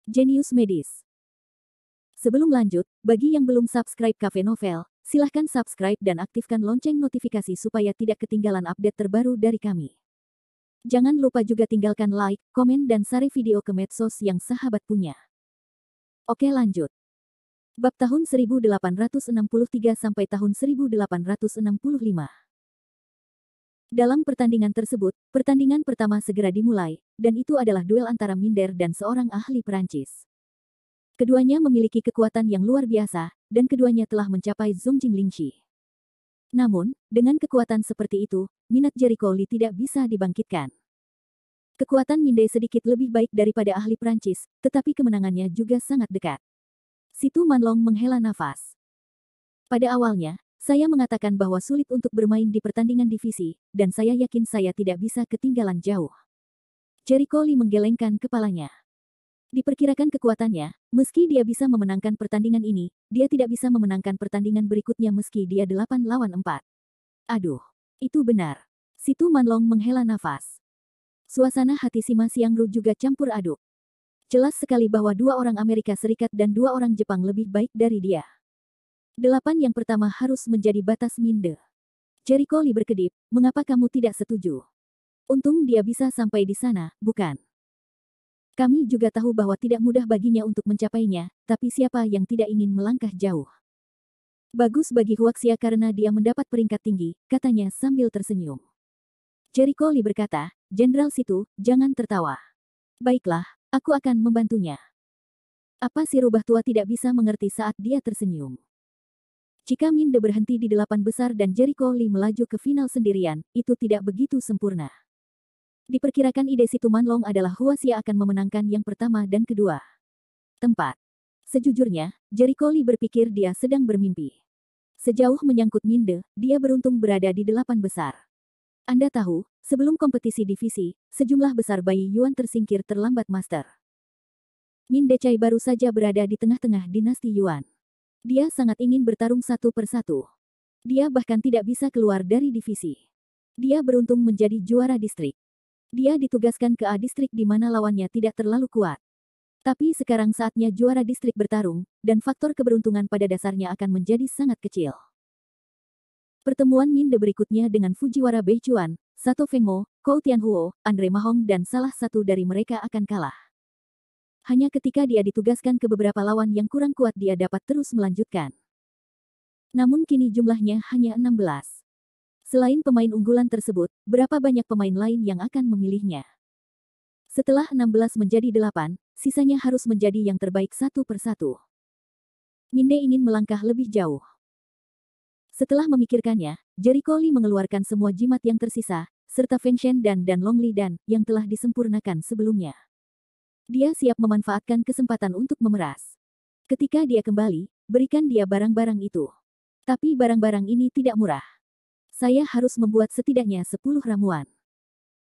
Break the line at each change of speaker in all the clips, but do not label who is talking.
Jenius Medis. Sebelum lanjut, bagi yang belum subscribe Cafe Novel, silahkan subscribe dan aktifkan lonceng notifikasi supaya tidak ketinggalan update terbaru dari kami. Jangan lupa juga tinggalkan like, komen dan share video ke medsos yang sahabat punya. Oke lanjut. Bab tahun 1863 sampai tahun 1865. Dalam pertandingan tersebut, pertandingan pertama segera dimulai, dan itu adalah duel antara Minder dan seorang ahli Perancis. Keduanya memiliki kekuatan yang luar biasa, dan keduanya telah mencapai Zongjing Lingxi. Namun, dengan kekuatan seperti itu, minat Jericho Lee tidak bisa dibangkitkan. Kekuatan Minde sedikit lebih baik daripada ahli Perancis, tetapi kemenangannya juga sangat dekat. Situ Manlong menghela nafas. Pada awalnya, saya mengatakan bahwa sulit untuk bermain di pertandingan divisi, dan saya yakin saya tidak bisa ketinggalan jauh. Jericho Lee menggelengkan kepalanya. Diperkirakan kekuatannya, meski dia bisa memenangkan pertandingan ini, dia tidak bisa memenangkan pertandingan berikutnya meski dia 8 lawan 4. Aduh, itu benar. Situ Manlong menghela nafas. Suasana hati Sima Xiangru juga campur aduk. Jelas sekali bahwa dua orang Amerika Serikat dan dua orang Jepang lebih baik dari dia. 8 yang pertama harus menjadi batas Minde. Jericho Lee berkedip, mengapa kamu tidak setuju? Untung dia bisa sampai di sana, bukan? Kami juga tahu bahwa tidak mudah baginya untuk mencapainya, tapi siapa yang tidak ingin melangkah jauh? Bagus bagi Huaxia karena dia mendapat peringkat tinggi, katanya sambil tersenyum. Jericho Lee berkata, Jenderal Situ, jangan tertawa. Baiklah, aku akan membantunya. Apa si rubah tua tidak bisa mengerti saat dia tersenyum? Jika Minde berhenti di 8 besar dan Jericho Lee melaju ke final sendirian, itu tidak begitu sempurna. Diperkirakan ide Situ Manlong adalah Huaxia akan memenangkan yang pertama dan kedua. Tempat. Sejujurnya, Jericho Lee berpikir dia sedang bermimpi. Sejauh menyangkut Minde, dia beruntung berada di 8 besar. Anda tahu, sebelum kompetisi divisi, sejumlah besar bayi Yuan tersingkir terlambat master. Minde Chai baru saja berada di tengah-tengah dinasti Yuan. Dia sangat ingin bertarung satu persatu. Dia bahkan tidak bisa keluar dari divisi. Dia beruntung menjadi juara distrik. Dia ditugaskan ke A distrik di mana lawannya tidak terlalu kuat. Tapi sekarang saatnya juara distrik bertarung, dan faktor keberuntungan pada dasarnya akan menjadi sangat kecil. Pertemuan Minde berikutnya dengan Fujiwara Beichuan, Sato Fengmo, Kou Tianhuo, Andre Mahong dan salah satu dari mereka akan kalah. Hanya ketika dia ditugaskan ke beberapa lawan yang kurang kuat dia dapat terus melanjutkan. Namun kini jumlahnya hanya 16. Selain pemain unggulan tersebut, berapa banyak pemain lain yang akan memilihnya? Setelah 16 menjadi 8, sisanya harus menjadi yang terbaik satu persatu. Minde ingin melangkah lebih jauh. Setelah memikirkannya, Jericho Lee mengeluarkan semua jimat yang tersisa, serta Feng Shen dan Long Li Dan, yang telah disempurnakan sebelumnya. Dia siap memanfaatkan kesempatan untuk memeras. Ketika dia kembali, berikan dia barang-barang itu. Tapi barang-barang ini tidak murah. Saya harus membuat setidaknya 10 ramuan.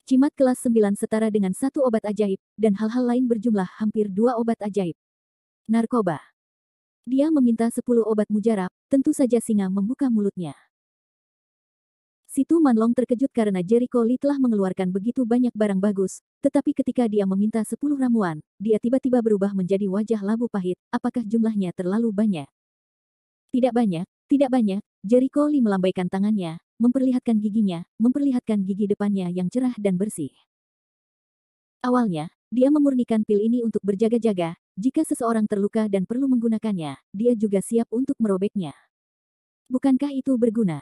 Jimat kelas 9 setara dengan 1 obat ajaib, dan hal-hal lain berjumlah hampir 2 obat ajaib. Narkoba. Dia meminta 10 obat mujarab, tentu saja singa membuka mulutnya. Situ Manlong terkejut karena Jericho Lee telah mengeluarkan begitu banyak barang bagus, tetapi ketika dia meminta 10 ramuan, dia tiba-tiba berubah menjadi wajah labu pahit, apakah jumlahnya terlalu banyak? Tidak banyak, tidak banyak, Jericho Lee melambaikan tangannya, memperlihatkan giginya, memperlihatkan gigi depannya yang cerah dan bersih. Awalnya, dia memurnikan pil ini untuk berjaga-jaga, jika seseorang terluka dan perlu menggunakannya, dia juga siap untuk merobeknya. Bukankah itu berguna?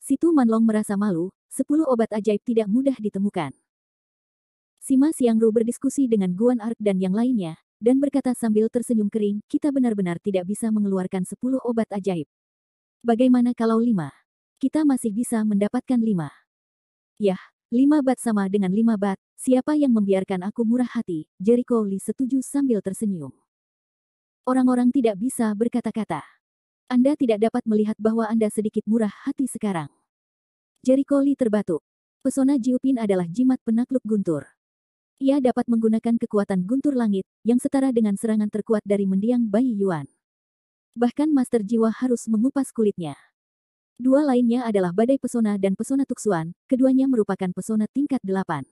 Situ Manlong merasa malu, 10 obat ajaib tidak mudah ditemukan. Sima Xiangru berdiskusi dengan Guan Ark dan yang lainnya, dan berkata sambil tersenyum kering, kita benar-benar tidak bisa mengeluarkan 10 obat ajaib. Bagaimana kalau 5? Kita masih bisa mendapatkan 5. Yah, 5 bat sama dengan 5 bat, siapa yang membiarkan aku murah hati? Jericho Lee setuju sambil tersenyum. Orang-orang tidak bisa berkata-kata. Anda tidak dapat melihat bahwa Anda sedikit murah hati sekarang. Jericho Lee terbatuk. Pesona Jiupin adalah jimat penakluk guntur. Ia dapat menggunakan kekuatan guntur langit, yang setara dengan serangan terkuat dari mendiang bayi Yuan. Bahkan Master Jiwa harus mengupas kulitnya. Dua lainnya adalah Badai Pesona dan Pesona Tuxuan, keduanya merupakan pesona tingkat 8.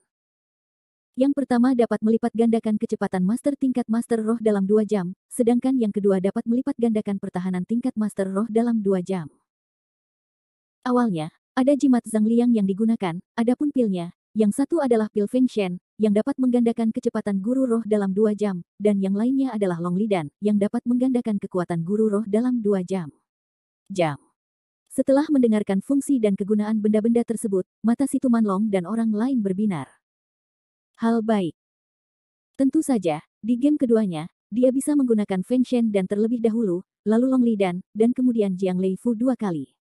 Yang pertama dapat melipat gandakan kecepatan master tingkat master roh dalam 2 jam, sedangkan yang kedua dapat melipat gandakan pertahanan tingkat master roh dalam 2 jam. Awalnya, ada jimat Zhang Liang yang digunakan, adapun pilnya, yang satu adalah pil Feng Shen, yang dapat menggandakan kecepatan guru roh dalam 2 jam, dan yang lainnya adalah Long Lidan, yang dapat menggandakan kekuatan guru roh dalam 2 jam. Setelah mendengarkan fungsi dan kegunaan benda-benda tersebut, mata si Tu Manlong dan orang lain berbinar. Hal baik. Tentu saja, di game keduanya, dia bisa menggunakan Feng Shen dan terlebih dahulu, lalu Long Lidan, dan kemudian Jiang Lei Fu 2 kali.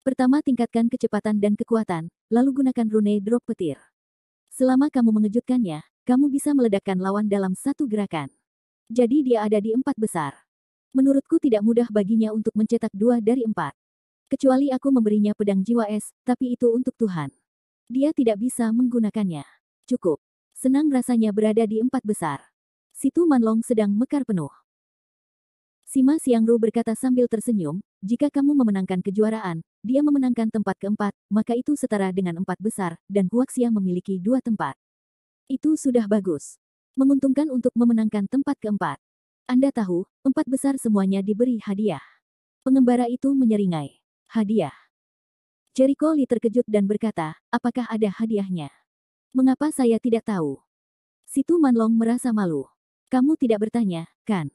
Pertama tingkatkan kecepatan dan kekuatan, lalu gunakan rune drop petir. Selama kamu mengejutkannya, kamu bisa meledakkan lawan dalam satu gerakan. Jadi dia ada di 4 besar. Menurutku tidak mudah baginya untuk mencetak 2 dari 4. Kecuali aku memberinya pedang jiwa es, tapi itu untuk Tuhan. Dia tidak bisa menggunakannya. Cukup. Senang rasanya berada di 4 besar. Si Tu Manlong sedang mekar penuh. Sima Xiangru berkata sambil tersenyum, jika kamu memenangkan kejuaraan, dia memenangkan tempat keempat, maka itu setara dengan 4 besar, dan Huaxia memiliki 2 tempat. Itu sudah bagus. Menguntungkan untuk memenangkan tempat keempat. Anda tahu, 4 besar semuanya diberi hadiah. Pengembara itu menyeringai. Hadiah. Jericho Lee terkejut dan berkata, apakah ada hadiahnya? Mengapa saya tidak tahu? Si Tu Manlong merasa malu. Kamu tidak bertanya, kan?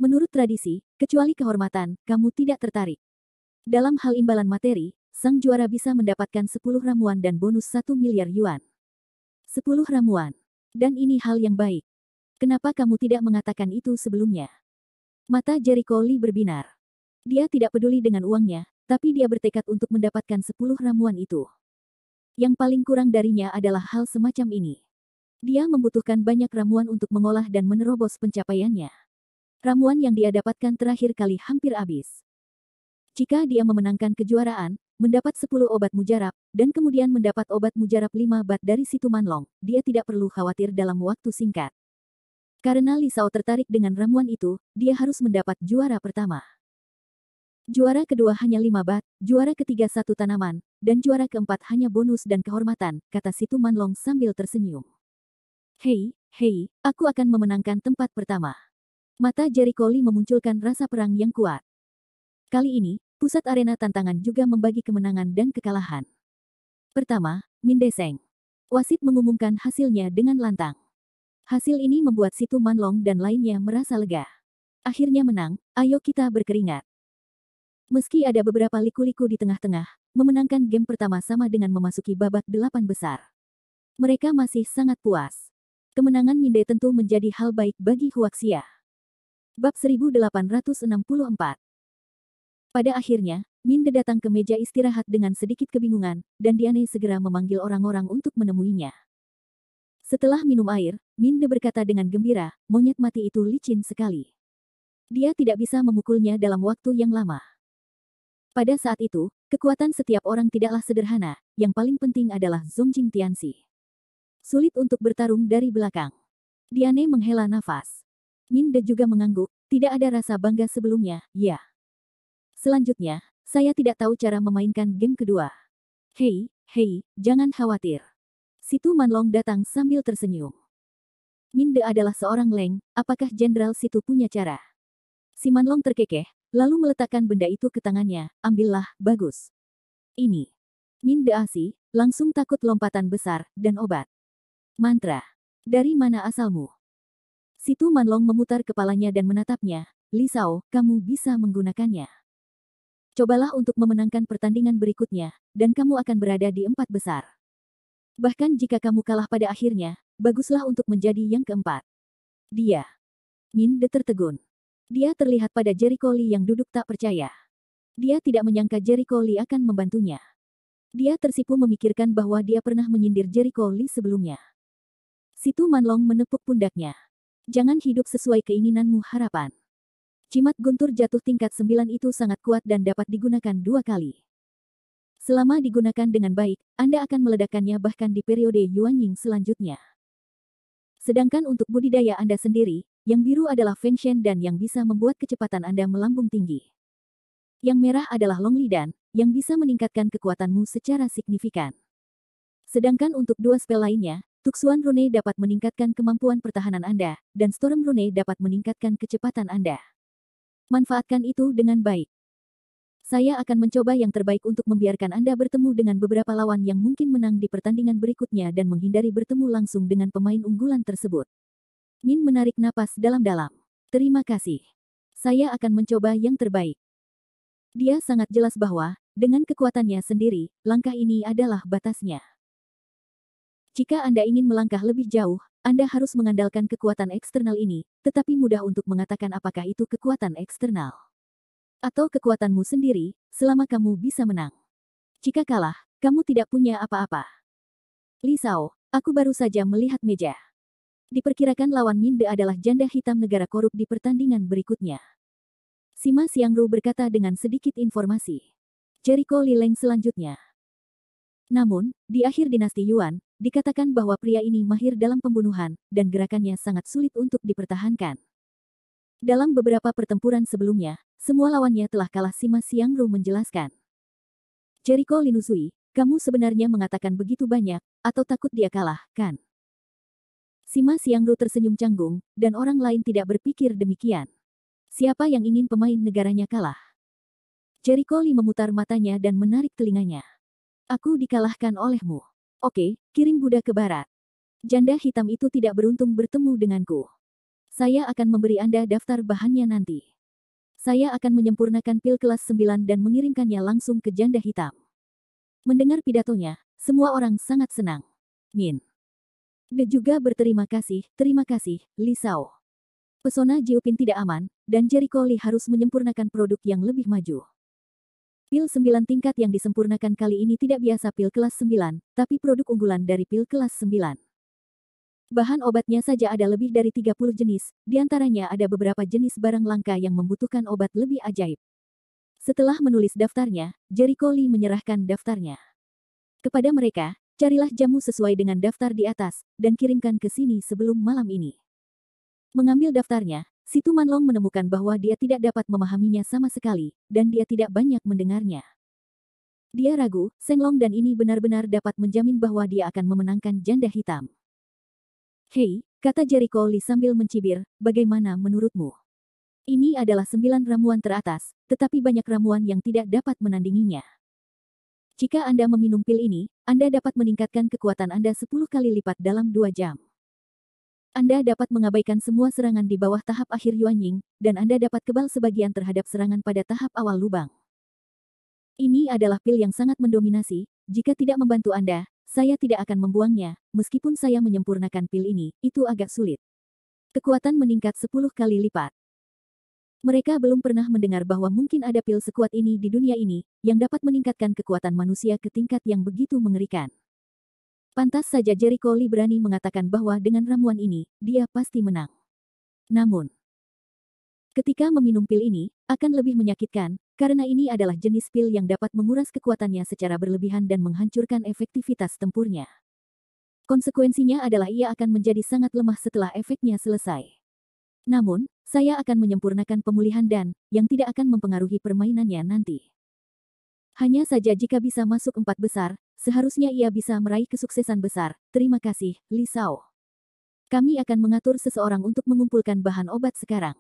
Menurut tradisi, kecuali kehormatan, kamu tidak tertarik. Dalam hal imbalan materi, sang juara bisa mendapatkan 10 ramuan dan bonus 1 miliar yuan. 10 ramuan. Dan ini hal yang baik. Kenapa kamu tidak mengatakan itu sebelumnya? Mata Jericho Lee berbinar. Dia tidak peduli dengan uangnya, tapi dia bertekad untuk mendapatkan 10 ramuan itu. Yang paling kurang darinya adalah hal semacam ini. Dia membutuhkan banyak ramuan untuk mengolah dan menerobos pencapaiannya. Ramuan yang dia dapatkan terakhir kali hampir habis. Jika dia memenangkan kejuaraan, mendapat 10 obat mujarab, dan kemudian mendapat obat mujarab 5 bat dari si Tu Manlong, dia tidak perlu khawatir dalam waktu singkat. Karena Li Shao tertarik dengan ramuan itu, dia harus mendapat juara pertama. Juara kedua hanya 5 bat, juara ketiga 1 tanaman, dan juara keempat hanya bonus dan kehormatan, kata si Tu Manlong sambil tersenyum. Hei, aku akan memenangkan tempat pertama. Mata Jericho Lee memunculkan rasa perang yang kuat. Kali ini, pusat arena tantangan juga membagi kemenangan dan kekalahan. Pertama, Min Deseng. Wasit mengumumkan hasilnya dengan lantang. Hasil ini membuat si Tu Manlong dan lainnya merasa lega. Akhirnya menang, ayo kita berkeringat. Meski ada beberapa liku-liku di tengah-tengah, memenangkan game pertama sama dengan memasuki babak 8 besar. Mereka masih sangat puas. Kemenangan Minde tentu menjadi hal baik bagi Huaxia. Bab 1864. Pada akhirnya, Minde datang ke meja istirahat dengan sedikit kebingungan, dan Diane segera memanggil orang-orang untuk menemuinya. Setelah minum air, Minde berkata dengan gembira, monyet mati itu licin sekali. Dia tidak bisa memukulnya dalam waktu yang lama. Pada saat itu, kekuatan setiap orang tidaklah sederhana, yang paling penting adalah Zongjing Tianxi. Sulit untuk bertarung dari belakang. Diane menghela nafas. Minde juga mengangguk, tidak ada rasa bangga sebelumnya, ya. Selanjutnya, saya tidak tahu cara memainkan game kedua. Hei, jangan khawatir. Si Tu Manlong datang sambil tersenyum. Minde adalah seorang Leng, apakah Jenderal Situ punya cara? Si Manlong terkekeh, lalu meletakkan benda itu ke tangannya, ambillah, bagus. Ini. Minde Asi, langsung takut lompatan besar, dan obat. Mantra. Dari mana asalmu? Si Tu Manlong memutar kepalanya dan menatapnya, Li Shao, kamu bisa menggunakannya. Cobalah untuk memenangkan pertandingan berikutnya, dan kamu akan berada di 4 besar. Bahkan jika kamu kalah pada akhirnya, baguslah untuk menjadi yang keempat. Dia. Minde tertegun. Dia terlihat pada Jericho Lee yang duduk tak percaya. Dia tidak menyangka Jericho Lee akan membantunya. Dia tersipu memikirkan bahwa dia pernah menyindir Jericho Lee sebelumnya. Si Tu Manlong menepuk pundaknya. Jangan hidup sesuai keinginanmu harapan. Jimat guntur jatuh tingkat 9 itu sangat kuat dan dapat digunakan 2 kali. Selama digunakan dengan baik, Anda akan meledakkannya bahkan di periode Yuanying selanjutnya. Sedangkan untuk budidaya Anda sendiri, yang biru adalah Feng Shen dan yang bisa membuat kecepatan Anda melambung tinggi. Yang merah adalah Long Lidan, yang bisa meningkatkan kekuatanmu secara signifikan. Sedangkan untuk 2 spell lainnya, Tuxuan Rune dapat meningkatkan kemampuan pertahanan Anda, dan Storm Rune dapat meningkatkan kecepatan Anda. Manfaatkan itu dengan baik. Saya akan mencoba yang terbaik untuk membiarkan Anda bertemu dengan beberapa lawan yang mungkin menang di pertandingan berikutnya dan menghindari bertemu langsung dengan pemain unggulan tersebut. Min menarik napas dalam-dalam. Terima kasih. Saya akan mencoba yang terbaik. Dia sangat jelas bahwa, dengan kekuatannya sendiri, langkah ini adalah batasnya. Jika Anda ingin melangkah lebih jauh, Anda harus mengandalkan kekuatan eksternal ini, tetapi mudah untuk mengatakan apakah itu kekuatan eksternal. Atau kekuatanmu sendiri, selama kamu bisa menang. Jika kalah, kamu tidak punya apa-apa. Li Shao, aku baru saja melihat meja. Diperkirakan lawan Minde adalah janda hitam negara korup di pertandingan berikutnya. Sima Xiangru berkata dengan sedikit informasi. Jericho Lileng selanjutnya. Namun, di akhir dinasti Yuan, dikatakan bahwa pria ini mahir dalam pembunuhan, dan gerakannya sangat sulit untuk dipertahankan. Dalam beberapa pertempuran sebelumnya, semua lawannya telah kalah. Sima Xiangru menjelaskan. Jericho Linusui, kamu sebenarnya mengatakan begitu banyak, atau takut dia kalah, kan? Sima Xiangru tersenyum canggung, dan orang lain tidak berpikir demikian. Siapa yang ingin pemain negaranya kalah? Jericho Li memutar matanya dan menarik telinganya. Aku dikalahkan olehmu. Oke, kirim Buddha ke barat. Janda hitam itu tidak beruntung bertemu denganku. Saya akan memberi Anda daftar bahannya nanti. Saya akan menyempurnakan pil kelas 9 dan mengirimkannya langsung ke janda hitam. Mendengar pidatonya, semua orang sangat senang. Min Ge juga berterima kasih, Li Shao. Pesona Jiupin tidak aman, dan Jericho Li harus menyempurnakan produk yang lebih maju. Pil 9 tingkat yang disempurnakan kali ini tidak biasa pil kelas 9, tapi produk unggulan dari pil kelas 9. Bahan obatnya saja ada lebih dari 30 jenis, diantaranya ada beberapa jenis barang langka yang membutuhkan obat lebih ajaib. Setelah menulis daftarnya, Jericho Li menyerahkan daftarnya kepada mereka. Carilah jamu sesuai dengan daftar di atas, dan kirimkan ke sini sebelum malam ini. Mengambil daftarnya, Situ Manlong menemukan bahwa dia tidak dapat memahaminya sama sekali, dan dia tidak banyak mendengarnya. Dia ragu, Senglong dan ini benar-benar dapat menjamin bahwa dia akan memenangkan janda hitam. Hei, kata Jericho Li sambil mencibir, bagaimana menurutmu? Ini adalah 9 ramuan teratas, tetapi banyak ramuan yang tidak dapat menandinginya. Jika Anda meminum pil ini, Anda dapat meningkatkan kekuatan Anda 10 kali lipat dalam 2 jam. Anda dapat mengabaikan semua serangan di bawah tahap akhir Yuanying, dan Anda dapat kebal sebagian terhadap serangan pada tahap awal lubang. Ini adalah pil yang sangat mendominasi, jika tidak membantu Anda, saya tidak akan membuangnya, meskipun saya menyempurnakan pil ini, itu agak sulit. Kekuatan meningkat 10 kali lipat. Mereka belum pernah mendengar bahwa mungkin ada pil sekuat ini di dunia ini, yang dapat meningkatkan kekuatan manusia ke tingkat yang begitu mengerikan. Pantas saja Jericho Li berani mengatakan bahwa dengan ramuan ini, dia pasti menang. Namun, ketika meminum pil ini, akan lebih menyakitkan, karena ini adalah jenis pil yang dapat menguras kekuatannya secara berlebihan dan menghancurkan efektivitas tempurnya. Konsekuensinya adalah ia akan menjadi sangat lemah setelah efeknya selesai. Namun, saya akan menyempurnakan pemulihan dan, yang tidak akan mempengaruhi permainannya nanti. Hanya saja jika bisa masuk 4 besar, seharusnya ia bisa meraih kesuksesan besar. Terima kasih, Li Shao. Kami akan mengatur seseorang untuk mengumpulkan bahan obat sekarang.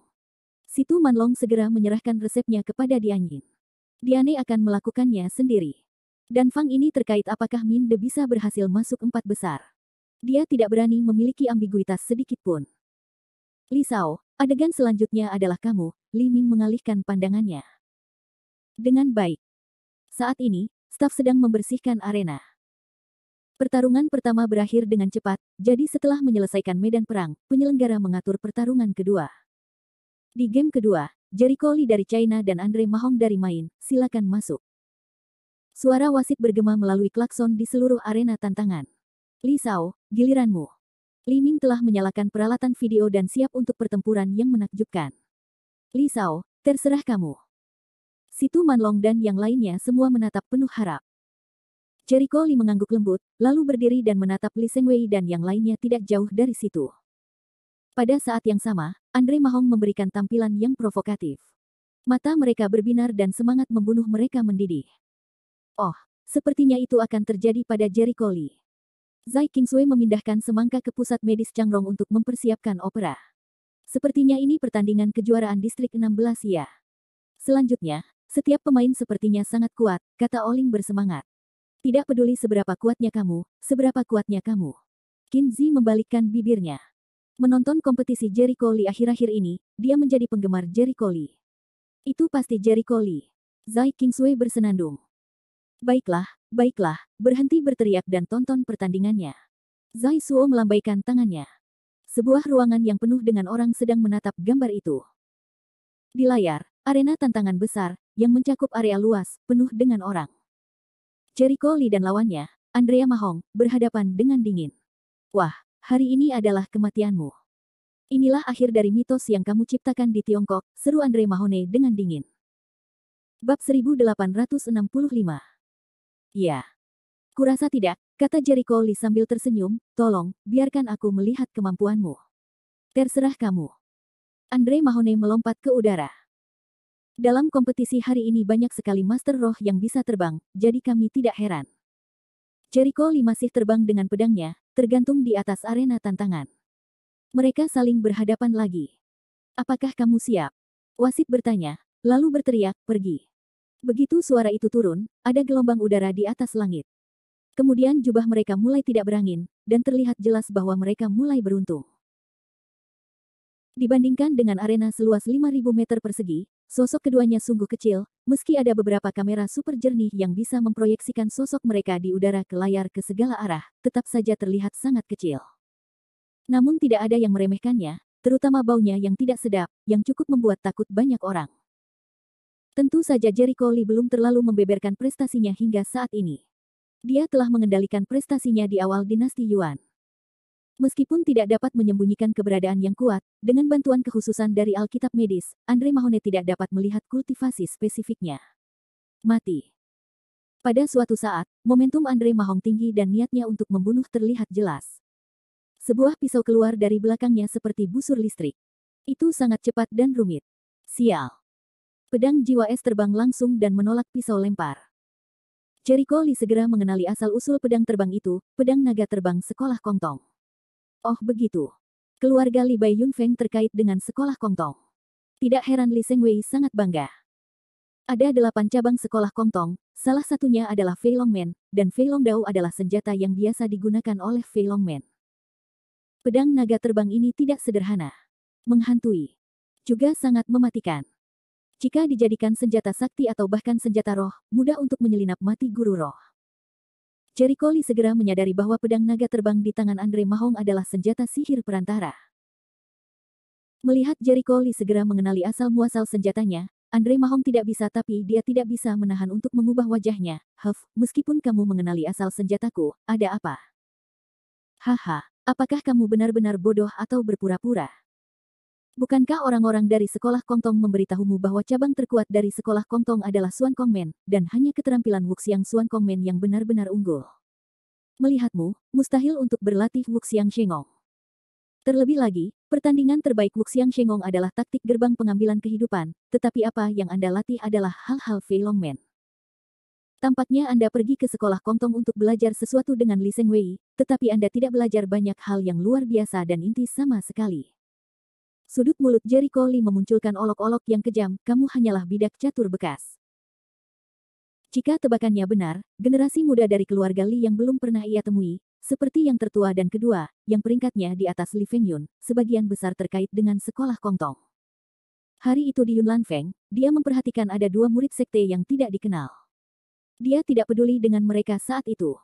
Situ Manlong segera menyerahkan resepnya kepada Dianyin. Diane akan melakukannya sendiri. Dan Fang ini terkait apakah Min De bisa berhasil masuk 4 besar. Dia tidak berani memiliki ambiguitas sedikit pun. Li Shao, adegan selanjutnya adalah kamu. Li Ming mengalihkan pandangannya. Dengan baik. Saat ini, staf sedang membersihkan arena. Pertarungan pertama berakhir dengan cepat, jadi setelah menyelesaikan medan perang, penyelenggara mengatur pertarungan kedua. Di game kedua, Jericho Li dari China dan Andre Mahong dari Main, silakan masuk. Suara wasit bergema melalui klakson di seluruh arena tantangan. Li Shao, giliranmu. Li Ming telah menyalakan peralatan video dan siap untuk pertempuran yang menakjubkan. Li Shao, terserah kamu. Situ Manlong dan yang lainnya semua menatap penuh harap. Jericho Li mengangguk lembut, lalu berdiri dan menatap Li Sengwei dan yang lainnya tidak jauh dari situ. Pada saat yang sama, Andre Mahong memberikan tampilan yang provokatif. Mata mereka berbinar dan semangat membunuh mereka mendidih. Oh, sepertinya itu akan terjadi pada Jericho Li. Zai Qingsui memindahkan semangka ke pusat medis Changrong untuk mempersiapkan opera. Sepertinya ini pertandingan kejuaraan distrik 16 ya. Selanjutnya, setiap pemain sepertinya sangat kuat, kata Oling bersemangat. Tidak peduli seberapa kuatnya kamu, seberapa kuatnya kamu. Qin Zi membalikkan bibirnya. Menonton kompetisi Jericho Lee akhir-akhir ini, dia menjadi penggemar Jericho Lee. Itu pasti Jericho Lee. Zai Qingsui bersenandung. Baiklah, baiklah, berhenti berteriak dan tonton pertandingannya. Zai Suo melambaikan tangannya. Sebuah ruangan yang penuh dengan orang sedang menatap gambar itu. Di layar, arena tantangan besar, yang mencakup area luas, penuh dengan orang. Jericho Lee dan lawannya, Andrea Mahong, berhadapan dengan dingin. Wah, hari ini adalah kematianmu. Inilah akhir dari mitos yang kamu ciptakan di Tiongkok, seru Andre Mahone dengan dingin. Bab 1865. Ya. Kurasa tidak, kata Jericho Lee sambil tersenyum, tolong, biarkan aku melihat kemampuanmu. Terserah kamu. Andre Mahone melompat ke udara. Dalam kompetisi hari ini banyak sekali master roh yang bisa terbang, jadi kami tidak heran. Jericho Lee masih terbang dengan pedangnya, tergantung di atas arena tantangan. Mereka saling berhadapan lagi. Apakah kamu siap? Wasit bertanya, lalu berteriak, pergi. Begitu suara itu turun, ada gelombang udara di atas langit. Kemudian jubah mereka mulai tidak berangin, dan terlihat jelas bahwa mereka mulai beruntung. Dibandingkan dengan arena seluas 5.000 meter persegi, sosok keduanya sungguh kecil, meski ada beberapa kamera super jernih yang bisa memproyeksikan sosok mereka di udara ke layar ke segala arah, tetap saja terlihat sangat kecil. Namun tidak ada yang meremehkannya, terutama baunya yang tidak sedap, yang cukup membuat takut banyak orang. Tentu saja Jericho Lee belum terlalu membeberkan prestasinya hingga saat ini. Dia telah mengendalikan prestasinya di awal dinasti Yuan. Meskipun tidak dapat menyembunyikan keberadaan yang kuat, dengan bantuan kekhususan dari Alkitab medis, Andre Mahone tidak dapat melihat kultivasi spesifiknya. Mati. Pada suatu saat, momentum Andre Mahong tinggi dan niatnya untuk membunuh terlihat jelas. Sebuah pisau keluar dari belakangnya seperti busur listrik. Itu sangat cepat dan rumit. Sial. Pedang jiwa es terbang langsung dan menolak pisau lempar. Jericho Lee segera mengenali asal-usul pedang terbang itu, pedang naga terbang sekolah Kongtong. Oh begitu. Keluarga Li Bai Yunfeng terkait dengan sekolah Kongtong. Tidak heran Li Sengwei sangat bangga. Ada 8 cabang sekolah Kongtong, salah satunya adalah Fei Longmen, dan Fei Longdao adalah senjata yang biasa digunakan oleh Fei Longmen. Pedang naga terbang ini tidak sederhana. Menghantui. Juga sangat mematikan. Jika dijadikan senjata sakti atau bahkan senjata roh, mudah untuk menyelinap mati guru roh. Jericho Lee segera menyadari bahwa pedang naga terbang di tangan Andre Mahong adalah senjata sihir perantara. Melihat Jericho Lee segera mengenali asal-muasal senjatanya, Andre Mahong tidak bisa tapi dia tidak bisa menahan untuk mengubah wajahnya. Meskipun kamu mengenali asal senjataku, ada apa? Haha, apakah kamu benar-benar bodoh atau berpura-pura? Bukankah orang-orang dari sekolah Kongtong memberitahumu bahwa cabang terkuat dari sekolah Kongtong adalah Suan Kongmen, dan hanya keterampilan Wuxiang Suan Kongmen yang benar-benar unggul? Melihatmu, mustahil untuk berlatih Wuxiang Shengong. Terlebih lagi, pertandingan terbaik Wuxiang Shengong adalah taktik gerbang pengambilan kehidupan, tetapi apa yang Anda latih adalah hal-hal Fei Longmen. Tampaknya Anda pergi ke sekolah Kongtong untuk belajar sesuatu dengan Li Sengwei, tetapi Anda tidak belajar banyak hal yang luar biasa dan inti sama sekali. Sudut mulut Jericho Lee memunculkan olok-olok yang kejam, kamu hanyalah bidak catur bekas. Jika tebakannya benar, generasi muda dari keluarga Lee yang belum pernah ia temui, seperti yang tertua dan kedua, yang peringkatnya di atas Li Fengyun, sebagian besar terkait dengan sekolah Kongtong. Hari itu di Yunlan Feng, dia memperhatikan ada 2 murid sekte yang tidak dikenal. Dia tidak peduli dengan mereka saat itu.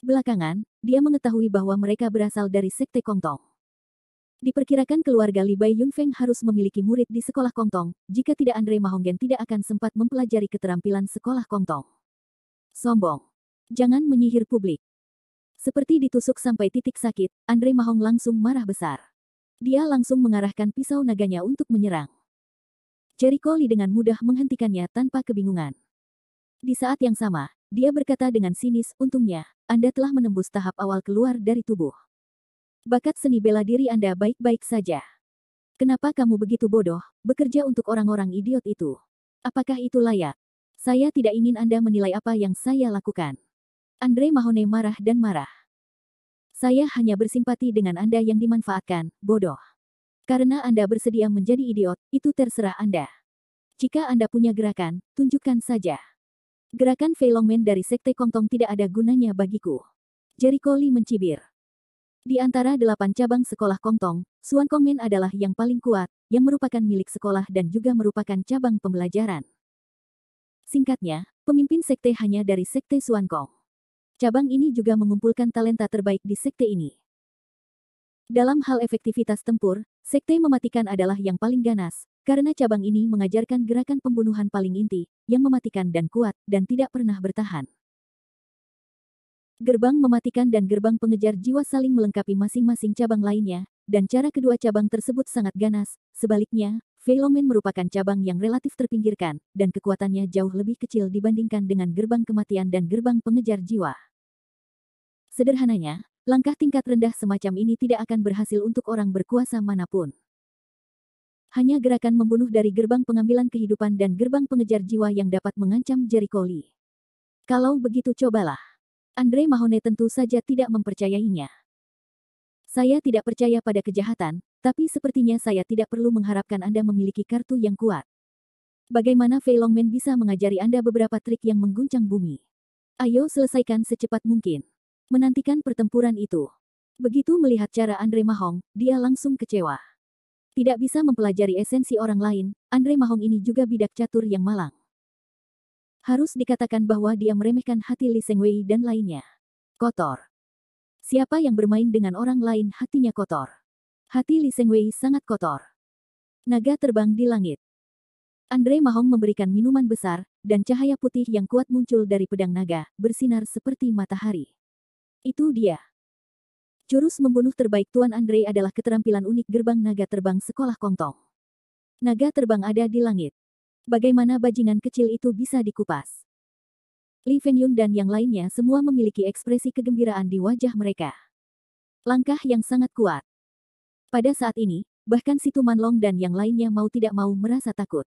Belakangan, dia mengetahui bahwa mereka berasal dari sekte Kongtong. Diperkirakan keluarga Li Bai Yunfeng harus memiliki murid di sekolah Kongtong, jika tidak Andre Mahonggen tidak akan sempat mempelajari keterampilan sekolah Kongtong. Sombong. Jangan menyihir publik. Seperti ditusuk sampai titik sakit, Andre Mahong langsung marah besar. Dia langsung mengarahkan pisau naganya untuk menyerang. Jericho Lee dengan mudah menghentikannya tanpa kebingungan. Di saat yang sama, dia berkata dengan sinis, untungnya, Anda telah menembus tahap awal keluar dari tubuh. Bakat seni bela diri Anda baik-baik saja. Kenapa kamu begitu bodoh, bekerja untuk orang-orang idiot itu? Apakah itu layak? Saya tidak ingin Anda menilai apa yang saya lakukan. Andre Mahone marah dan marah. Saya hanya bersimpati dengan Anda yang dimanfaatkan, bodoh. Karena Anda bersedia menjadi idiot, itu terserah Anda. Jika Anda punya gerakan, tunjukkan saja. Gerakan Fei Longmen dari Sekte Kongtong tidak ada gunanya bagiku. Jericho Lee mencibir. Di antara 8 cabang sekolah Kongtong, Suan Kongmen adalah yang paling kuat, yang merupakan milik sekolah dan juga merupakan cabang pembelajaran. Singkatnya, pemimpin sekte hanya dari Sekte Suan Kong. Cabang ini juga mengumpulkan talenta terbaik di sekte ini. Dalam hal efektivitas tempur, Sekte Mematikan adalah yang paling ganas, karena cabang ini mengajarkan gerakan pembunuhan paling inti, yang mematikan dan kuat, dan tidak pernah bertahan. Gerbang Mematikan dan Gerbang Pengejar Jiwa saling melengkapi masing-masing cabang lainnya, dan cara kedua cabang tersebut sangat ganas. Sebaliknya, Fei Longmen merupakan cabang yang relatif terpinggirkan, dan kekuatannya jauh lebih kecil dibandingkan dengan Gerbang Kematian dan Gerbang Pengejar Jiwa. Sederhananya, langkah tingkat rendah semacam ini tidak akan berhasil untuk orang berkuasa manapun. Hanya gerakan membunuh dari Gerbang Pengambilan Kehidupan dan Gerbang Pengejar Jiwa yang dapat mengancam Jericho Lee. Kalau begitu cobalah. Andre Mahone tentu saja tidak mempercayainya. Saya tidak percaya pada kejahatan, tapi sepertinya saya tidak perlu mengharapkan Anda memiliki kartu yang kuat. Bagaimana Fei Longmen bisa mengajari Anda beberapa trik yang mengguncang bumi? Ayo selesaikan secepat mungkin. Menantikan pertempuran itu. Begitu melihat cara Andre Mahong, dia langsung kecewa. Tidak bisa mempelajari esensi orang lain, Andre Mahong ini juga bidak catur yang malang. Harus dikatakan bahwa dia meremehkan hati Li Sengwei dan lainnya. Kotor. Siapa yang bermain dengan orang lain hatinya kotor. Hati Li Sengwei sangat kotor. Naga terbang di langit. Andre Mahong memberikan minuman besar, dan cahaya putih yang kuat muncul dari pedang naga, bersinar seperti matahari. Itu dia. Jurus membunuh terbaik Tuan Andre adalah keterampilan unik Gerbang Naga Terbang Sekolah Kongtong. Naga terbang ada di langit. Bagaimana bajingan kecil itu bisa dikupas? Li Fengyun dan yang lainnya semua memiliki ekspresi kegembiraan di wajah mereka. Langkah yang sangat kuat. Pada saat ini, bahkan si Tu Manlong dan yang lainnya mau tidak mau merasa takut.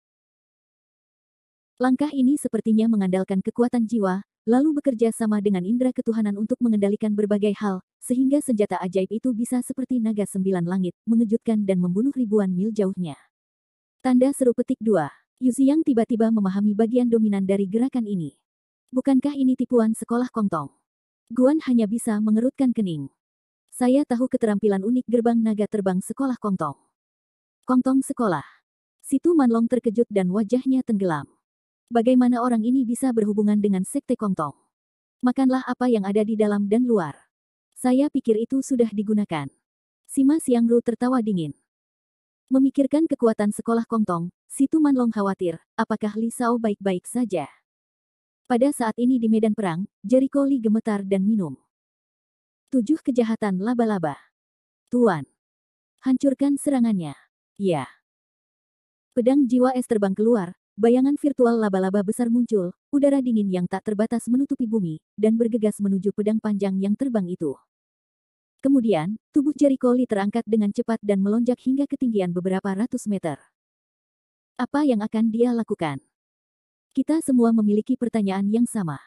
Langkah ini sepertinya mengandalkan kekuatan jiwa, lalu bekerja sama dengan indera ketuhanan untuk mengendalikan berbagai hal, sehingga senjata ajaib itu bisa seperti naga 9 langit, mengejutkan dan membunuh ribuan mil jauhnya. Tanda seru petik 2. Yu Xiang tiba-tiba memahami bagian dominan dari gerakan ini. Bukankah ini tipuan sekolah Kongtong? Guan hanya bisa mengerutkan kening. Saya tahu keterampilan unik Gerbang Naga Terbang Sekolah Kongtong. Kongtong Sekolah. Si Tu Manlong terkejut dan wajahnya tenggelam. Bagaimana orang ini bisa berhubungan dengan Sekte Kongtong? Makanlah apa yang ada di dalam dan luar. Saya pikir itu sudah digunakan. Sima Xiangru tertawa dingin. Memikirkan kekuatan sekolah Kongtong, si Tu Manlong khawatir, apakah Li Shao baik-baik saja? Pada saat ini di medan perang, Jericho Lee gemetar dan minum. 7 kejahatan laba-laba. Tuan. Hancurkan serangannya. Ya. Pedang jiwa es terbang keluar, bayangan virtual laba-laba besar muncul, udara dingin yang tak terbatas menutupi bumi, dan bergegas menuju pedang panjang yang terbang itu. Kemudian, tubuh Jericho Lee terangkat dengan cepat dan melonjak hingga ketinggian beberapa ratus meter. Apa yang akan dia lakukan? Kita semua memiliki pertanyaan yang sama.